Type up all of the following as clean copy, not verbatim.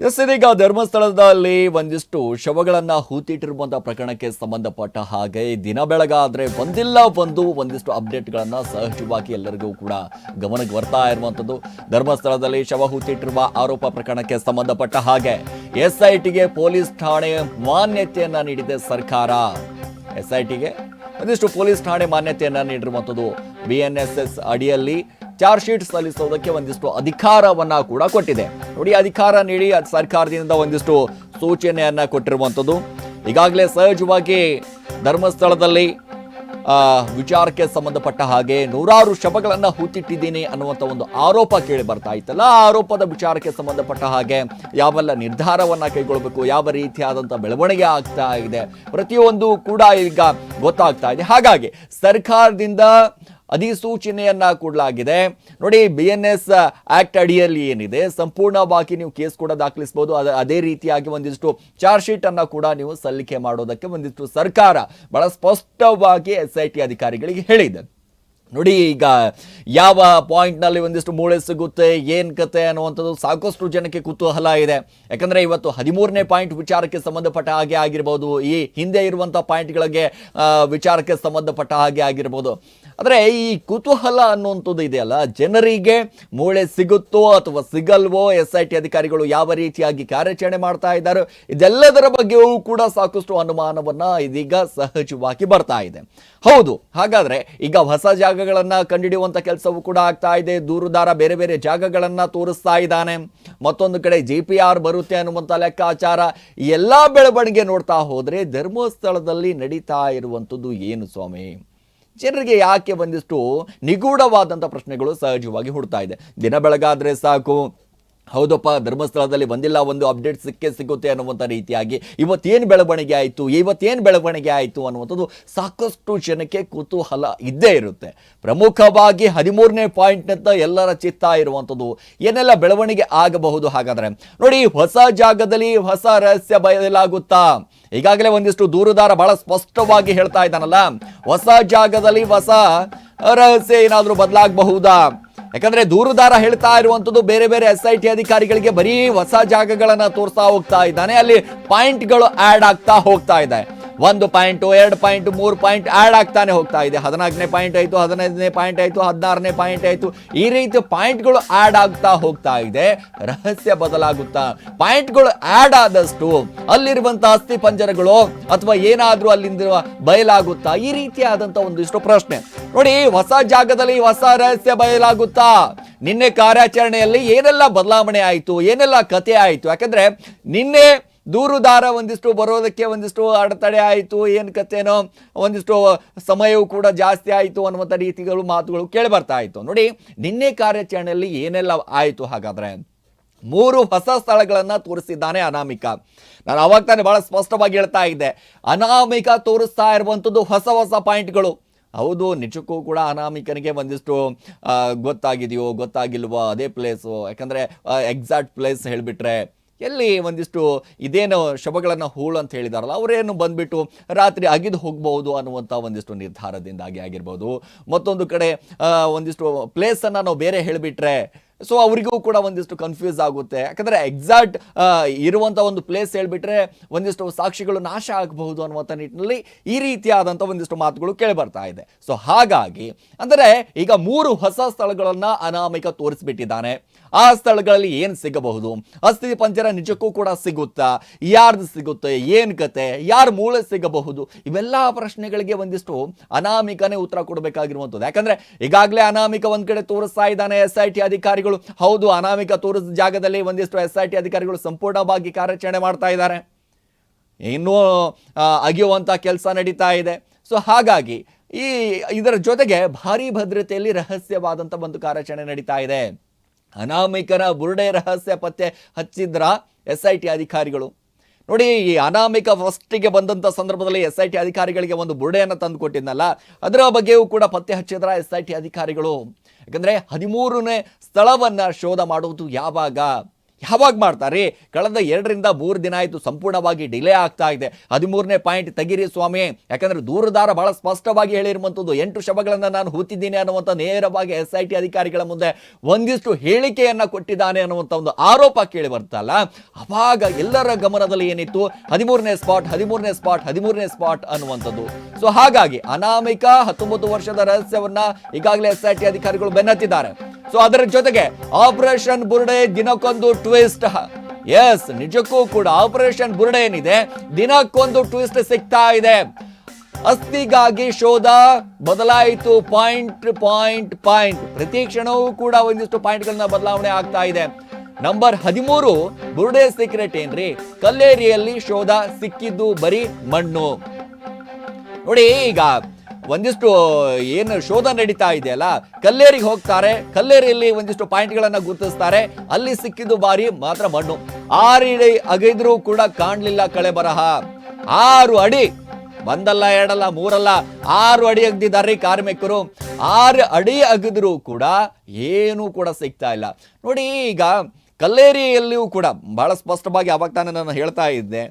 ಇದೀಗ ಧರ್ಮಸ್ಥಳದಲ್ಲಿ ಒಂದಿಷ್ಟು ಶವಗಳನ್ನ ಹೂತಿಟ್ಟಿರುವಂತಹ ಪ್ರಕರಣಕ್ಕೆ ಸಂಬಂಧಪಟ್ಟ ಹಾಗೆ ದಿನ ಬೆಳಗಾದ್ರೆ ಒಂದಿಷ್ಟು ಅಪ್ಡೇಟ್ಗಳನ್ನ ಸಹಜವಾಗಿ ಎಲ್ಲರಿಗೂ ಕೂಡ ಗಮನಕ್ಕೆ ಬರ್ತಾ ಇರುವಂತದ್ದು. ಧರ್ಮಸ್ಥಳದಲ್ಲಿ ಶವ ಹೂತಿಟ್ಟಿರುವ ಆರೋಪ ಪ್ರಕರಣಕ್ಕೆ ಸಂಬಂಧಪಟ್ಟ ಹಾಗೆ SITಗೆ ಪೊಲೀಸ್ ಠಾಣೆ ಮಾನ್ಯತೆಯನ್ನ ನೀಡಿದೆ ಸರ್ಕಾರ. SITಗೆ ಒಂದಿಷ್ಟು ಪೊಲೀಸ್ ಠಾಣೆ ಮಾನ್ಯತೆಯನ್ನ ನೀಡಿರುವಂತದ್ದು. BNSS ಅಡಿಯಲ್ಲಿ ಚಾರ್ಜ್ ಶೀಟ್ ಸಲ್ಲಿಸೋದಕ್ಕೆ ಒಂದಿಷ್ಟು ಅಧಿಕಾರವನ್ನ ಕೂಡ ಕೊಟ್ಟಿದೆ. ನೋಡಿ, ಅಧಿಕಾರ ನೀಡಿ ಸರ್ಕಾರದಿಂದ ಒಂದಿಷ್ಟು ಸೂಚನೆಯನ್ನ ಕೊಟ್ಟಿರುವಂಥದ್ದು. ಈಗಾಗಲೇ ಸಹಜವಾಗಿ ಧರ್ಮಸ್ಥಳದಲ್ಲಿ ವಿಚಾರಕ್ಕೆ ಸಂಬಂಧಪಟ್ಟ ಹಾಗೆ ನೂರಾರು ಶವಗಳನ್ನ ಹೂತಿಟ್ಟಿದ್ದೀನಿ ಅನ್ನುವಂಥ ಒಂದು ಆರೋಪ ಕೇಳಿ ಬರ್ತಾ ಇತ್ತಲ್ಲ. ಆ ಆರೋಪದ ವಿಚಾರಕ್ಕೆ ಸಂಬಂಧಪಟ್ಟ ಹಾಗೆ ಯಾವೆಲ್ಲ ನಿರ್ಧಾರವನ್ನ ಕೈಗೊಳ್ಳಬೇಕು, ಯಾವ ರೀತಿಯಾದಂಥ ಬೆಳವಣಿಗೆ ಆಗ್ತಾ ಇದೆ, ಪ್ರತಿಯೊಂದು ಕೂಡ ಈಗ ಗೊತ್ತಾಗ್ತಾ ಇದೆ. ಹಾಗಾಗಿ ಸರ್ಕಾರದಿಂದ ಅಧಿಸೂಚನೆಯನ್ನ ಕೊಡಲಾಗಿದೆ. ನೋಡಿ, BNS ಆಕ್ಟ್ ಅಡಿಯಲ್ಲಿ ಏನಿದೆ ಸಂಪೂರ್ಣವಾಗಿ ನೀವು ಕೇಸ್ ಕೂಡ ದಾಖಲಿಸಬಹುದು. ಅದೇ ರೀತಿಯಾಗಿ ಒಂದಿಷ್ಟು ಚಾರ್ಜ್ ಶೀಟ್ ಅನ್ನ ಕೂಡ ನೀವು ಸಲ್ಲಿಕೆ ಮಾಡೋದಕ್ಕೆ ಒಂದಿಷ್ಟು ಸರ್ಕಾರ ಬಹಳ ಸ್ಪಷ್ಟವಾಗಿ SIT ಅಧಿಕಾರಿಗಳಿಗೆ ಹೇಳಿದೆ. ನೋಡಿ, ಈಗ ಯಾವ ಪಾಯಿಂಟ್ನಲ್ಲಿ ಒಂದಿಷ್ಟು ಮೂಳೆ ಸಿಗುತ್ತೆ, ಏನು ಕತೆ ಅನ್ನುವಂಥದ್ದು ಸಾಕಷ್ಟು ಜನಕ್ಕೆ ಕುತೂಹಲ ಇದೆ. ಯಾಕಂದರೆ ಇವತ್ತು 13ನೇ ಪಾಯಿಂಟ್ ವಿಚಾರಕ್ಕೆ ಸಂಬಂಧಪಟ್ಟ ಹಾಗೆ ಆಗಿರ್ಬೋದು, ಈ ಹಿಂದೆ ಇರುವಂಥ ಪಾಯಿಂಟ್ಗಳಿಗೆ ವಿಚಾರಕ್ಕೆ ಸಂಬಂಧಪಟ್ಟ ಹಾಗೆ ಆಗಿರ್ಬೋದು. ಆದರೆ ಈ ಕುತೂಹಲ ಅನ್ನುವಂಥದ್ದು ಇದೆಯಲ್ಲ, ಜನರಿಗೆ ಮೂಳೆ ಸಿಗುತ್ತೋ ಅಥವಾ ಸಿಗಲ್ವೋ, SIT ಅಧಿಕಾರಿಗಳು ಯಾವ ರೀತಿಯಾಗಿ ಕಾರ್ಯಾಚರಣೆ ಮಾಡ್ತಾ ಇದ್ದಾರೆ, ಇದೆಲ್ಲದರ ಬಗ್ಗೆಯೂ ಕೂಡ ಸಾಕಷ್ಟು ಅನುಮಾನವನ್ನ ಇದೀಗ ಸಹಜವಾಗಿ ಬರ್ತಾ ಇದೆ. ಹೌದು, ಹಾಗಾದ್ರೆ ಈಗ ಹೊಸ ಜಾಗಗಳನ್ನ ಕಂಡುಹಿಡಿಯುವಂತ ಕೆಲಸವೂ ಕೂಡ ಆಗ್ತಾ ಇದೆ. ದೂರುದಾರ ಬೇರೆ ಬೇರೆ ಜಾಗಗಳನ್ನ ತೋರಿಸ್ತಾ ಇದ್ದಾನೆ. ಮತ್ತೊಂದು ಕಡೆ GPR ಬರುತ್ತೆ ಅನ್ನುವಂತ ಲೆಕ್ಕಾಚಾರ. ಎಲ್ಲಾ ಬೆಳವಣಿಗೆ ನೋಡ್ತಾ ಹೋದ್ರೆ ಧರ್ಮಸ್ಥಳದಲ್ಲಿ ನಡೀತಾ ಇರುವಂತದ್ದು ಏನು ಸ್ವಾಮಿ? ಜನರಿಗೆ ಯಾಕೆ ಒಂದಿಷ್ಟು ನಿಗೂಢವಾದಂಥ ಪ್ರಶ್ನೆಗಳು ಸಹಜವಾಗಿ ಹುಡ್ತಾ ಇದೆ. ದಿನ ಬೆಳಗಾದ್ರೆ ಸಾಕು, ಹೌದಪ್ಪ ಧರ್ಮಸ್ಥಳದಲ್ಲಿ ಒಂದು ಅಪ್ಡೇಟ್ ಸಿಗುತ್ತೆ ಅನ್ನುವಂಥ ರೀತಿಯಾಗಿ ಇವತ್ತೇನು ಬೆಳವಣಿಗೆ ಆಯಿತು ಅನ್ನುವಂಥದ್ದು ಸಾಕಷ್ಟು ಜನಕ್ಕೆ ಕುತೂಹಲ ಇದ್ದೇ ಇರುತ್ತೆ. ಪ್ರಮುಖವಾಗಿ 13ನೇ ಪಾಯಿಂಟ್ನಂತ ಎಲ್ಲರ ಚಿತ್ತ ಇರುವಂಥದ್ದು ಏನೆಲ್ಲ ಬೆಳವಣಿಗೆ ಆಗಬಹುದು. ಹಾಗಾದ್ರೆ ನೋಡಿ, ಹೊಸ ಜಾಗದಲ್ಲಿ ಹೊಸ ರಹಸ್ಯ ಬಯಲಾಗುತ್ತಾ? ಈಗಾಗಲೇ ಒಂದಿಷ್ಟು ದೂರುದಾರ ಬಹಳ ಸ್ಪಷ್ಟವಾಗಿ ಹೇಳ್ತಾ ಇದ್ದಾನಲ್ಲ, ಹೊಸ ಜಾಗದಲ್ಲಿ ಹೊಸ ರಹಸ್ಯ ಏನಾದರೂ ಬದಲಾಗಬಹುದಾ? ಯಾಕಂದ್ರೆ ದೂರುದಾರ ಹೇಳ್ತಾ ಇರುವಂತದ್ದು ಬೇರೆ ಬೇರೆ SIT ಅಧಿಕಾರಿಗಳಿಗೆ ಬರೀ ಹೊಸ ಜಾಗಗಳನ್ನ ತೋರಿಸ್ತಾ ಹೋಗ್ತಾ ಇದ್ದಾನೆ. ಅಲ್ಲಿ ಪಾಯಿಂಟ್ಗಳು ಆಡ್ ಆಗ್ತಾ ಹೋಗ್ತಾ ಇದೆ. 1 ಪಾಯಿಂಟ್, 2 ಪಾಯಿಂಟ್, 3 ಪಾಯಿಂಟ್ ಆಡ್ ಆಗ್ತಾನೆ ಹೋಗ್ತಾ ಇದೆ. 14ನೇ ಪಾಯಿಂಟ್ ಆಯ್ತು, 15ನೇ ಪಾಯಿಂಟ್ ಆಯ್ತು, 16ನೇ ಪಾಯಿಂಟ್ ಆಯ್ತು. ಈ ರೀತಿ ಪಾಯಿಂಟ್ಗಳು ಆಡ್ ಆಗ್ತಾ ಹೋಗ್ತಾ ಇದೆ. ರಹಸ್ಯ ಬದಲಾಗುತ್ತಾ? ಪಾಯಿಂಟ್ಗಳು ಆಡ್ ಆದಷ್ಟು ಅಲ್ಲಿರುವಂತಹ ಅಸ್ಥಿ ಪಂಜರಗಳು ಅಥವಾ ಏನಾದ್ರೂ ಅಲ್ಲಿಂದ ಬಯಲಾಗುತ್ತಾ? ಈ ರೀತಿಯಾದಂತ ಒಂದಿಷ್ಟು ಪ್ರಶ್ನೆ. ನೋಡಿ, ಹೊಸ ಜಾಗದಲ್ಲಿ ಹೊಸ ರಹಸ್ಯ ಬಯಲಾಗುತ್ತಾ? ನಿನ್ನೆ ಕಾರ್ಯಾಚರಣೆಯಲ್ಲಿ ಏನೆಲ್ಲ ಬದಲಾವಣೆ ಆಯಿತು, ಏನೆಲ್ಲ ಕತೆ ಆಯಿತು? ಯಾಕಂದ್ರೆ ನಿನ್ನೆ ದೂರುದಾರ ಒಂದಿಷ್ಟು ಬರೋದಕ್ಕೆ ಒಂದಿಷ್ಟು ಅಡೆತಡೆ ಆಯಿತು, ಏನು ಕಥೆನೋ, ಒಂದಿಷ್ಟು ಸಮಯವೂ ಕೂಡ ಜಾಸ್ತಿ ಆಯಿತು ಅನ್ನುವಂಥ ರೀತಿಗಳು ಮಾತುಗಳು ಕೇಳಿ ಬರ್ತಾ ಇತ್ತು. ನೋಡಿ, ನಿನ್ನೆ ಕಾರ್ಯಾಚರಣೆಯಲ್ಲಿ ಏನೆಲ್ಲ ಆಯಿತು? ಹಾಗಾದ್ರೆ 3 ಹೊಸ ಸ್ಥಳಗಳನ್ನು ತೋರಿಸಿದ್ದಾನೆ ಅನಾಮಿಕ. ನಾನು ಅವಾಗ ತಾನೇ ಬಹಳ ಸ್ಪಷ್ಟವಾಗಿ ಹೇಳ್ತಾ ಇದ್ದೆ, ಅನಾಮಿಕ ತೋರಿಸ್ತಾ ಇರುವಂಥದ್ದು ಹೊಸ ಪಾಯಿಂಟ್ಗಳು. ಹೌದು, ನಿಜಕ್ಕೂ ಕೂಡ ಅನಾಮಿಕನಿಗೆ ಒಂದಿಷ್ಟು ಗೊತ್ತಾಗಿದೆಯೋ ಗೊತ್ತಾಗಿಲ್ವೋ ಅದೇ ಪ್ಲೇಸು. ಯಾಕಂದರೆ ಎಕ್ಸಾಕ್ಟ್ ಪ್ಲೇಸ್ ಹೇಳಿಬಿಟ್ರೆ ಎಲ್ಲಿ ಒಂದಿಷ್ಟು ಇದೇನು ಶವಗಳನ್ನು ಹೂಳು ಅಂತ ಹೇಳಿದಾರಲ್ಲ, ಅವರೇನು ಬಂದ್ಬಿಟ್ಟು ರಾತ್ರಿ ಅಗಿದು ಹೋಗ್ಬಹುದು ಅನ್ನುವಂಥ ಒಂದಿಷ್ಟು ನಿರ್ಧಾರದಿಂದಾಗಿ ಆಗಿರ್ಬೋದು. ಮತ್ತೊಂದು ಕಡೆ ಒಂದಿಷ್ಟು ಪ್ಲೇಸನ್ನು ನಾವು ಬೇರೆ ಹೇಳಿಬಿಟ್ರೆ ಸೊ ಅವರಿಗೂ ಕೂಡ ಒಂದಿಷ್ಟು ಕನ್ಫ್ಯೂಸ್ ಆಗುತ್ತೆ. ಯಾಕಂದರೆ ಎಕ್ಸಾಕ್ಟ್ ಇರುವಂಥ ಒಂದು ಪ್ಲೇಸ್ ಹೇಳಿಬಿಟ್ರೆ ಒಂದಿಷ್ಟು ಸಾಕ್ಷಿಗಳು ನಾಶ ಆಗಬಹುದು ಅನ್ನುವಂಥ ನಿಟ್ಟಿನಲ್ಲಿ ಈ ರೀತಿಯಾದಂಥ ಒಂದಿಷ್ಟು ಮಾತುಗಳು ಕೇಳಿ ಬರ್ತಾ ಇದೆ. ಸೊ ಹಾಗಾಗಿ ಅಂದರೆ ಈಗ 3 ಹೊಸ ಸ್ಥಳಗಳನ್ನು ಅನಾಮಿಕ ತೋರಿಸ್ಬಿಟ್ಟಿದ್ದಾನೆ. ಆ ಸ್ಥಳಗಳಲ್ಲಿ ಏನು ಸಿಗಬಹುದು? ಅಸ್ಥಿ ಪಂಜರ ನಿಜಕ್ಕೂ ಕೂಡ ಸಿಗುತ್ತಾ? ಯಾರ್ದು ಸಿಗುತ್ತೆ? ಏನು ಕತೆ? ಯಾರ ಮೂಳೆ ಸಿಗಬಹುದು? ಇವೆಲ್ಲ ಪ್ರಶ್ನೆಗಳಿಗೆ ಒಂದಿಷ್ಟು ಅನಾಮಿಕನೇ ಉತ್ತರ ಕೊಡಬೇಕಾಗಿರುವಂಥದ್ದು. ಯಾಕಂದ್ರೆ ಈಗಾಗಲೇ ಅನಾಮಿಕ ಒಂದ್ ಕಡೆ ತೋರಿಸ್ತಾ ಇದ್ದಾನೆ SIT ಅಧಿಕಾರಿಗಳು. ಹೌದು, ಅನಾಮಿಕ ತೋರಿಸಿದ ಜಾಗದಲ್ಲಿ ಒಂದಿಷ್ಟು SIT ಅಧಿಕಾರಿಗಳು ಸಂಪೂರ್ಣವಾಗಿ ಕಾರ್ಯಾಚರಣೆ ಮಾಡ್ತಾ ಇದ್ದಾರೆ. ಇನ್ನೂ ಅಗಿಯುವಂತ ಕೆಲಸ ನಡೀತಾ ಇದೆ. ಸೊ ಹಾಗಾಗಿ ಇದರ ಜೊತೆಗೆ ಭಾರಿ ಭದ್ರತೆಯಲ್ಲಿ ರಹಸ್ಯವಾದಂತ ಒಂದು ಕಾರ್ಯಾಚರಣೆ ನಡೀತಾ ಇದೆ. ಅನಾಮಿಕನ ಬುರುಡೆ ರಹಸ್ಯ ಪತ್ತೆ ಹಚ್ಚಿದ್ರ SIT ಅಧಿಕಾರಿಗಳು. ನೋಡಿ, ಈ ಅನಾಮಿಕ ಫಸ್ಟಿಗೆ ಬಂದಂಥ ಸಂದರ್ಭದಲ್ಲಿ SIT ಅಧಿಕಾರಿಗಳಿಗೆ ಒಂದು ಬುರುಡೆಯನ್ನು ತಂದು ಕೊಟ್ಟಿದ್ನಲ್ಲ, ಅದರ ಬಗ್ಗೆಯೂ ಕೂಡ ಪತ್ತೆ ಹಚ್ಚಿದ್ರ SIT ಅಧಿಕಾರಿಗಳು. ಯಾಕಂದರೆ 13ನೇ ಸ್ಥಳವನ್ನು ಶೋಧ ಮಾಡುವುದು ಯಾವಾಗ? ಯಾವಾಗ ಮಾಡ್ತಾರೆ? ಕಳೆದ 2-3 ದಿನ ಆಯಿತು, ಸಂಪೂರ್ಣವಾಗಿ ಡಿಲೇ ಆಗ್ತಾ ಇದೆ. 13ನೇ ಪಾಯಿಂಟ್ ತೆಗೀರಿ ಸ್ವಾಮಿ, ಯಾಕಂದ್ರೆ ದೂರುದಾರ ಬಹಳ ಸ್ಪಷ್ಟವಾಗಿ ಹೇಳಿರುವಂಥದ್ದು 8 ಶವಗಳನ್ನು ನಾನು ಹೂತಿದ್ದೀನಿ ಅನ್ನುವಂಥ ನೇರವಾಗಿ SIT ಅಧಿಕಾರಿಗಳ ಮುಂದೆ ಒಂದಿಷ್ಟು ಹೇಳಿಕೆಯನ್ನ ಕೊಟ್ಟಿದ್ದಾನೆ ಅನ್ನುವಂಥ ಒಂದು ಆರೋಪ ಕೇಳಿ ಬರ್ತಲ್ಲ, ಅವಾಗ ಎಲ್ಲರ ಗಮನದಲ್ಲಿ ಏನಿತ್ತು 13ನೇ ಸ್ಪಾಟ್ ಅನ್ನುವಂಥದ್ದು. ಸೊ ಹಾಗಾಗಿ ಅನಾಮಿಕ 19 ವರ್ಷದ ರಹಸ್ಯವನ್ನ ಈಗಾಗಲೇ SIT ಅಧಿಕಾರಿಗಳು ಬೆನ್ನತ್ತಿದ್ದಾರೆ. ಸೊ ಅದರ ಜೊತೆಗೆ ಆಪರೇಷನ್ ಬುರುಡೆ ದಿನಕ್ಕೊಂದು ಟ್ವಿಸ್ಟ್. ಎಸ್, ನಿಜಕ್ಕೂ ಕೂಡ ಆಪರೇಷನ್ ಬುರುಡೆ ಏನಿದೆ ದಿನಕ್ಕೊಂದು ಟ್ವಿಸ್ಟ್ ಸಿಗ್ತಾ ಇದೆ. ಅಸ್ಥಿಗಾಗಿ ಶೋಧ ಬದಲಾಯಿತು, ಪಾಯಿಂಟ್ ಪ್ರತಿ ಕ್ಷಣವೂ ಕೂಡ ಒಂದಿಷ್ಟು ಪಾಯಿಂಟ್ಗಳನ್ನ ಬದಲಾವಣೆ ಆಗ್ತಾ ಇದೆ. ನಂಬರ್ 13 ಬುರುಡೆ ಸೀಕ್ರೆಟ್ ಏನ್ರಿ? ಕಲ್ಲೇರಿಯಲ್ಲಿ ಶೋಧ, ಸಿಕ್ಕಿದ್ದು ಬರೀ ಮಣ್ಣು. ನೋಡಿ, ಈಗ ಒಂದಿಷ್ಟು ಏನು ಶೋಧ ನಡೀತಾ ಇದೆಯಲ್ಲ, ಕಲ್ಲೇರಿಗೆ ಹೋಗ್ತಾರೆ, ಕಲ್ಲೇರಿಯಲ್ಲಿ ಒಂದಿಷ್ಟು ಪಾಯಿಂಟ್ಗಳನ್ನ ಗುರುತಿಸ್ತಾರೆ, ಅಲ್ಲಿ ಸಿಕ್ಕಿದ್ದು ಬಾರಿ ಮಾತ್ರ ಮಣ್ಣು. 6 ಅಡಿ ಅಗೆದ್ರೂ ಕೂಡ ಕಾಣ್ಲಿಲ್ಲ ಕಳೆ ಬರಹ. 6 ಅಡಿ, ಒಂದಲ್ಲ ಎರಡಲ್ಲ ಮೂರಲ್ಲ, 6 ಅಡಿ ಅಗ್ದಿದ್ದಾರೆ ಕಾರ್ಮಿಕರು. 6 ಅಡಿ ಅಗೆದ್ರೂ ಕೂಡ ಏನೂ ಕೂಡ ಸಿಗ್ತಾ ಇಲ್ಲ. ನೋಡಿ, ಈಗ ಕಲ್ಲೇರಿಯಲ್ಲಿಯೂ ಕೂಡ ಬಹಳ ಸ್ಪಷ್ಟವಾಗಿ ಅವಾಗ ತಾನೇ ನಾನು ಹೇಳ್ತಾ ಇದ್ದೆ,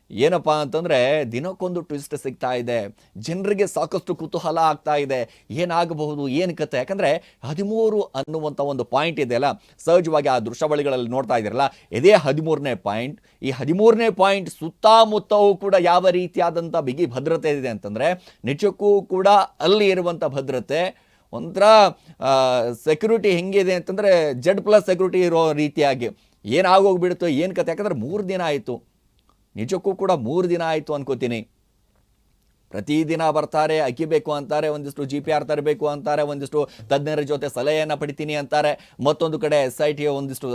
ಏನಪ್ಪಾ ಅಂತಂದ್ರೆ ದಿನಕ್ಕೊಂದು ಟ್ವಿಸ್ಟ್ ಸಿಗ್ತಾ ಇದೆ. ಜನರಿಗೆ ಸಾಕಷ್ಟು ಕುತೂಹಲ ಆಗ್ತಾ ಇದೆ, ಏನಾಗಬಹುದು, ಏನು ಕತೆ. ಯಾಕಂದ್ರೆ 13 ಅನ್ನುವಂಥ ಒಂದು ಪಾಯಿಂಟ್ ಇದೆಯಲ್ಲ, ಸಹಜವಾಗಿ ಆ ದೃಶ್ಯಾವಳಿಗಳಲ್ಲಿ ನೋಡ್ತಾ ಇದ್ದೀರಲ್ಲ, ಇದೇ 13ನೇ ಪಾಯಿಂಟ್. ಈ 13ನೇ ಪಾಯಿಂಟ್ ಸುತ್ತಮುತ್ತವೂ ಕೂಡ ಯಾವ ರೀತಿಯಾದಂಥ ಬಿಗಿ ಭದ್ರತೆ ಇದೆ ಅಂತಂದ್ರೆ, ನಿಜಕ್ಕೂ ಕೂಡ ಅಲ್ಲಿ ಇರುವಂಥ ಭದ್ರತೆ ಒಂಥರ ಸೆಕ್ಯೂರಿಟಿ ಹೆಂಗಿದೆ ಅಂತಂದ್ರೆ Z+ ಸೆಕ್ಯೂರಿಟಿ ಇರೋ ರೀತಿಯಾಗಿ ಏನಾಗೋಗ್ಬಿಡುತ್ತೋ ಏನು ಕತೆ. ಯಾಕಂದ್ರೆ 3 ದಿನ ಆಯಿತು, ನಿಜಕ್ಕೂ ಕೂಡ 3 ದಿನ ಆಯಿತು ಅನ್ಕೋತೀನಿ. ಪ್ರತಿದಿನ ಬರ್ತಾರೆ, ಅಕ್ಕಿಬೇಕು ಅಂತಾರೆ, ಒಂದಿಷ್ಟು GPR ತರಬೇಕು ಅಂತಾರೆ, ಒಂದಿಷ್ಟು ತಜ್ಞರ ಜೊತೆ ಸಲಹೆಯನ್ನು ಪಡಿತೀನಿ ಅಂತಾರೆ. ಮತ್ತೊಂದು ಕಡೆ SIT ಒಂದಿಷ್ಟು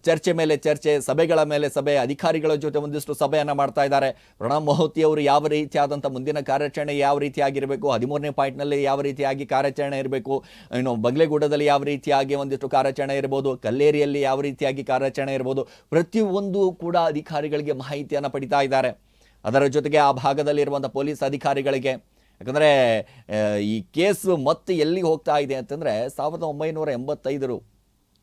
ಚರ್ಚೆ ಮೇಲೆ ಚರ್ಚೆ, ಸಭೆಗಳ ಮೇಲೆ ಸಭೆ, ಅಧಿಕಾರಿಗಳ ಜೊತೆ ಒಂದಿಷ್ಟು ಸಭೆಯನ್ನು ಮಾಡ್ತಾ ಇದ್ದಾರೆ. ಪ್ರಣಬ್ ಮೊಹಂತಿ ಅವರು ಯಾವ ರೀತಿಯಾದಂಥ ಮುಂದಿನ ಕಾರ್ಯಾಚರಣೆ ಯಾವ ರೀತಿಯಾಗಿರಬೇಕು, 13ನೇ ಪಾಯಿಂಟ್ನಲ್ಲಿ ಯಾವ ರೀತಿಯಾಗಿ ಕಾರ್ಯಾಚರಣೆ ಇರಬೇಕು, ಇನ್ನು ಬಗ್ಲೆಗೂಡದಲ್ಲಿ ಯಾವ ರೀತಿಯಾಗಿ ಒಂದಿಷ್ಟು ಕಾರ್ಯಾಚರಣೆ ಇರ್ಬೋದು, ಕಲ್ಲೇರಿಯಲ್ಲಿ ಯಾವ ರೀತಿಯಾಗಿ ಕಾರ್ಯಾಚರಣೆ ಇರ್ಬೋದು, ಪ್ರತಿಯೊಂದು ಕೂಡ ಅಧಿಕಾರಿಗಳಿಗೆ ಮಾಹಿತಿಯನ್ನು ಪಡಿತಾ ಇದ್ದಾರೆ. ಅದರ ಜೊತೆಗೆ ಆ ಭಾಗದಲ್ಲಿರುವಂಥ ಪೊಲೀಸ್ ಅಧಿಕಾರಿಗಳಿಗೆ, ಯಾಕಂದರೆ ಈ ಕೇಸು ಮತ್ತೆ ಎಲ್ಲಿ ಹೋಗ್ತಾ ಇದೆ ಅಂತಂದರೆ 1985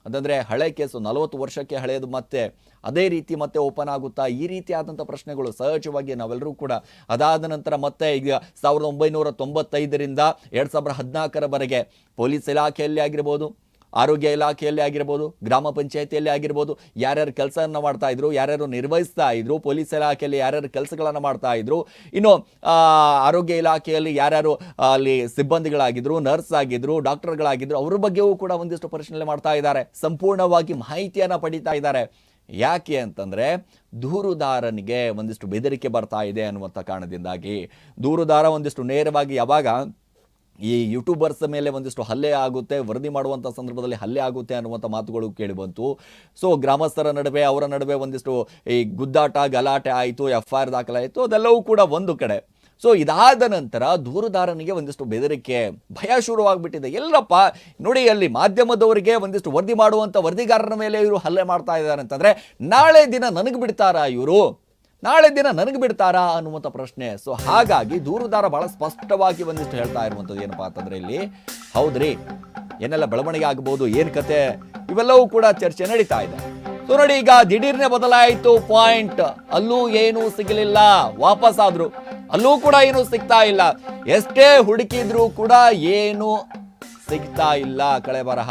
ಅದಂದರೆ ಹಳೆ ಕೇಸು, 40 ವರ್ಷಕ್ಕೆ ಹಳೆಯದು, ಮತ್ತೆ ಅದೇ ರೀತಿ ಮತ್ತೆ ಓಪನ್ ಆಗುತ್ತಾ, ಈ ರೀತಿಯಾದಂಥ ಪ್ರಶ್ನೆಗಳು ಸಹಜವಾಗಿ ನಾವೆಲ್ಲರೂ ಕೂಡ. ಅದಾದ ನಂತರ ಮತ್ತೆ ಈಗ 1995ರಿಂದ 2014ರವರೆಗೆ ಪೊಲೀಸ್ ಇಲಾಖೆಯಲ್ಲಿ ಆಗಿರ್ಬೋದು, ಆರೋಗ್ಯ ಇಲಾಖೆಯಲ್ಲಿ ಆಗಿರ್ಬೋದು, ಗ್ರಾಮ ಪಂಚಾಯತಿಯಲ್ಲಿ ಆಗಿರ್ಬೋದು, ಯಾರ್ಯಾರು ಕೆಲಸವನ್ನು ಮಾಡ್ತಾ ಇದ್ರು, ಯಾರ್ಯಾರು ನಿರ್ವಹಿಸ್ತಾ ಇದ್ರು, ಪೊಲೀಸ್ ಇಲಾಖೆಯಲ್ಲಿ ಯಾರ್ಯಾರು ಕೆಲಸಗಳನ್ನು ಮಾಡ್ತಾ ಇದ್ರು, ಇನ್ನು ಆರೋಗ್ಯ ಇಲಾಖೆಯಲ್ಲಿ ಯಾರ್ಯಾರು ಅಲ್ಲಿ ಸಿಬ್ಬಂದಿಗಳಾಗಿದ್ರು, ನರ್ಸ್ ಆಗಿದ್ರು, ಡಾಕ್ಟರ್ಗಳಾಗಿದ್ರು, ಅವ್ರ ಬಗ್ಗೆಯೂ ಕೂಡ ಒಂದಿಷ್ಟು ಪರಿಶೀಲನೆ ಮಾಡ್ತಾ ಇದ್ದಾರೆ, ಸಂಪೂರ್ಣವಾಗಿ ಮಾಹಿತಿಯನ್ನು ಪಡೀತಾ ಇದ್ದಾರೆ. ಯಾಕೆ ಅಂತಂದರೆ ದೂರುದಾರನಿಗೆ ಒಂದಿಷ್ಟು ಬೆದರಿಕೆ ಬರ್ತಾ ಇದೆ ಅನ್ನುವಂಥ ಕಾರಣದಿಂದಾಗಿ. ದೂರುದಾರ ಒಂದಿಷ್ಟು ನೇರವಾಗಿ ಯಾವಾಗ ಈ ಯೂಟ್ಯೂಬರ್ಸ್ ಮೇಲೆ ಒಂದಿಷ್ಟು ಹಲ್ಲೆ ಆಗುತ್ತೆ, ವರದಿ ಮಾಡುವಂಥ ಸಂದರ್ಭದಲ್ಲಿ ಹಲ್ಲೆ ಆಗುತ್ತೆ ಅನ್ನುವಂಥ ಮಾತುಗಳು ಕೇಳಿಬಂತು. ಸೊ ಗ್ರಾಮಸ್ಥರ ನಡುವೆ ಅವರ ನಡುವೆ ಒಂದಿಷ್ಟು ಈ ಗುದ್ದಾಟ ಗಲಾಟೆ ಆಯಿತು, FIR ದಾಖಲಾಯಿತು, ಅದೆಲ್ಲವೂ ಕೂಡ ಒಂದು ಕಡೆ. ಸೊ ಇದಾದ ನಂತರ ದೂರುದಾರನಿಗೆ ಒಂದಿಷ್ಟು ಬೆದರಿಕೆ, ಭಯ ಶುರುವಾಗ್ಬಿಟ್ಟಿದೆ. ಎಲ್ಲಪ್ಪ ನೋಡಿ, ಅಲ್ಲಿ ಮಾಧ್ಯಮದವರಿಗೆ ಒಂದಿಷ್ಟು ವರದಿ ಮಾಡುವಂಥ ವರದಿಗಾರರ ಮೇಲೆ ಇವರು ಹಲ್ಲೆ ಮಾಡ್ತಾ ಇದ್ದಾರೆ ಅಂತಂದರೆ ನಾಳೆ ದಿನ ನನಗೆ ಬಿಡ್ತಾರಾ ಅನ್ನುವಂಥ ಪ್ರಶ್ನೆ. ಸೊ ಹಾಗಾಗಿ ದೂರುದಾರ ಬಹಳ ಸ್ಪಷ್ಟವಾಗಿ ಒಂದಿಷ್ಟು ಹೇಳ್ತಾ ಇರುವಂಥದ್ದು ಏನಪ್ಪಾ ಅಂತಂದ್ರೆ, ಇಲ್ಲಿ ಹೌದ್ರಿ ಏನೆಲ್ಲ ಬೆಳವಣಿಗೆ ಆಗಬಹುದು, ಏನು ಕತೆ, ಇವೆಲ್ಲವೂ ಕೂಡ ಚರ್ಚೆ ನಡೀತಾ ಇದೆ. ಸೊ ನೋಡಿ, ಈಗ ದಿಢೀರ್ನೆ ಬದಲಾಯಿತು ಪಾಯಿಂಟ್, ಅಲ್ಲೂ ಏನೂ ಸಿಗಲಿಲ್ಲ, ವಾಪಸ್ ಆದ್ರು, ಅಲ್ಲೂ ಕೂಡ ಏನೂ ಸಿಗ್ತಾ ಇಲ್ಲ. ಎಷ್ಟೇ ಹುಡುಕಿದ್ರೂ ಕೂಡ ಏನು ಸಿಗ್ತಾ ಇಲ್ಲ ಕಳೆ ಬರಹ.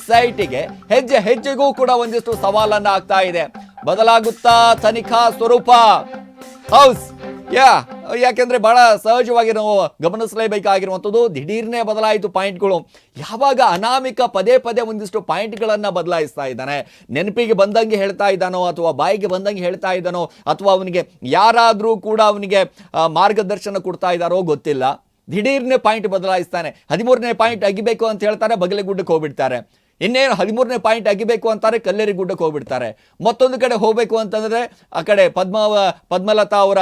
SITಗೆ ಹೆಜ್ಜೆ ಹೆಜ್ಜೆಗೂ ಕೂಡ ಒಂದಿಷ್ಟು ಸವಾಲನ್ನ ಆಗ್ತಾ ಇದೆ. ಬದಲಾಗುತ್ತಾ ತನಿಖಾ ಸ್ವರೂಪ? ಹೌಸ್ ಯಾಕೆಂದ್ರೆ ಬಹಳ ಸಹಜವಾಗಿ ನಾವು ಗಮನಿಸಲೇಬೇಕಾಗಿರುವಂಥದ್ದು, ದಿಢೀರ್ನೆ ಬದಲಾಯಿತು ಪಾಯಿಂಟ್ಗಳು. ಯಾವಾಗ ಅನಾಮಿಕ ಪದೇ ಒಂದಿಷ್ಟು ಪಾಯಿಂಟ್ಗಳನ್ನ ಬದಲಾಯಿಸ್ತಾ ಇದ್ದಾನೆ, ನೆನಪಿಗೆ ಬಂದಂಗೆ ಹೇಳ್ತಾ ಇದ್ದಾನೋ ಅಥವಾ ಬಾಯಿಗೆ ಬಂದಂಗೆ ಹೇಳ್ತಾ ಇದ್ದಾನೋ ಅಥವಾ ಅವನಿಗೆ ಯಾರಾದರೂ ಕೂಡ ಅವನಿಗೆ ಮಾರ್ಗದರ್ಶನ ಕೊಡ್ತಾ ಇದ್ದಾರೋ ಗೊತ್ತಿಲ್ಲ, ದಿಢೀರ್ನೆ ಪಾಯಿಂಟ್ ಬದಲಾಯಿಸ್ತಾನೆ. 13ನೇ ಪಾಯಿಂಟ್ ಅಗಿಬೇಕು ಅಂತ ಹೇಳ್ತಾರೆ, ಬಗಲೆಗುಡ್ಡಕ್ಕೆ ಹೋಗ್ಬಿಡ್ತಾರೆ. ಇನ್ನೇನು 13ನೇ ಪಾಯಿಂಟ್ ಅಗಿಬೇಕು ಅಂತಾರೆ, ಕಲ್ಲೇರಿ ಗುಡ್ಡಕ್ಕೆ ಹೋಗ್ಬಿಡ್ತಾರೆ. ಮತ್ತೊಂದು ಕಡೆ ಹೋಗಬೇಕು ಅಂತಂದ್ರೆ ಆ ಕಡೆ ಪದ್ಮಲತಾ ಅವರ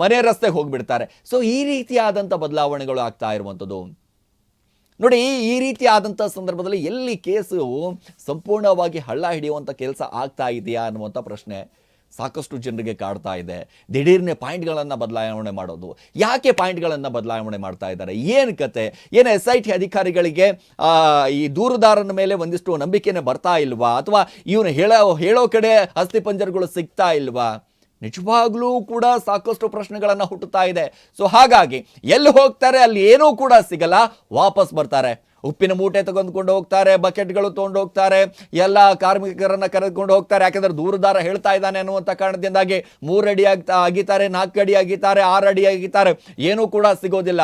ಮನೆ ರಸ್ತೆಗೆ ಹೋಗ್ಬಿಡ್ತಾರೆ. ಸೊ ಈ ರೀತಿಯಾದಂಥ ಬದಲಾವಣೆಗಳು ಆಗ್ತಾ ಇರುವಂಥದ್ದು. ನೋಡಿ, ಈ ರೀತಿ ಆದಂಥ ಸಂದರ್ಭದಲ್ಲಿ ಎಲ್ಲಿ ಕೇಸು ಸಂಪೂರ್ಣವಾಗಿ ಹಳ್ಳ ಹಿಡಿಯುವಂಥ ಕೆಲಸ ಆಗ್ತಾ ಇದೆಯಾ ಅನ್ನುವಂಥ ಪ್ರಶ್ನೆ. ಸಾಕಷ್ಟು ಜನರಿಗೆ ಕಾಡ್ತಾ ಇದೆ. ದಿಢೀರ್ನೆ ಪಾಯಿಂಟ್ಗಳನ್ನು ಬದಲಾವಣೆ ಮಾಡೋದು, ಯಾಕೆ ಪಾಯಿಂಟ್ಗಳನ್ನು ಬದಲಾವಣೆ ಮಾಡ್ತಾ ಇದ್ದಾರೆ, ಏನು ಕತೆ, ಏನು SIT ಅಧಿಕಾರಿಗಳಿಗೆ ಈ ದೂರುದಾರನ ಮೇಲೆ ಒಂದಿಷ್ಟು ನಂಬಿಕೆನೇ ಬರ್ತಾ ಇಲ್ವಾ, ಅಥವಾ ಇವನು ಹೇಳೋ ಕಡೆ ಅಸ್ಥಿಪಂಜರಗಳು ಸಿಗ್ತಾ ಇಲ್ವಾ? ನಿಜವಾಗ್ಲೂ ಕೂಡ ಸಾಕಷ್ಟು ಪ್ರಶ್ನೆಗಳನ್ನು ಹುಟ್ಟುತ್ತಾ ಇದೆ. ಸೊ ಹಾಗಾಗಿ ಎಲ್ಲಿ ಹೋಗ್ತಾರೆ ಅಲ್ಲಿ ಏನೂ ಕೂಡ ಸಿಗಲ್ಲ, ವಾಪಸ್ ಬರ್ತಾರೆ. ಉಪ್ಪಿನ ಮೂಟೆ ತೆಗೆದುಕೊಂಡು ಹೋಗ್ತಾರೆ, ಬಕೆಟ್ಗಳು ತೊಗೊಂಡು ಹೋಗ್ತಾರೆ, ಎಲ್ಲ ಕಾರ್ಮಿಕರನ್ನ ಕರೆದುಕೊಂಡು ಹೋಗ್ತಾರೆ. ಯಾಕಂದ್ರೆ ದೂರುದಾರ ಹೇಳ್ತಾ ಇದ್ದಾನೆ ಅನ್ನುವಂಥ ಕಾರಣದಿಂದಾಗಿ 3 ಅಡಿ ಅಗಿತಾರೆ, 4 ಅಡಿ ಅಗಿತಾರೆ, 6 ಅಡಿ ಅಗಿತಾರೆ, ಏನೂ ಕೂಡ ಸಿಗೋದಿಲ್ಲ.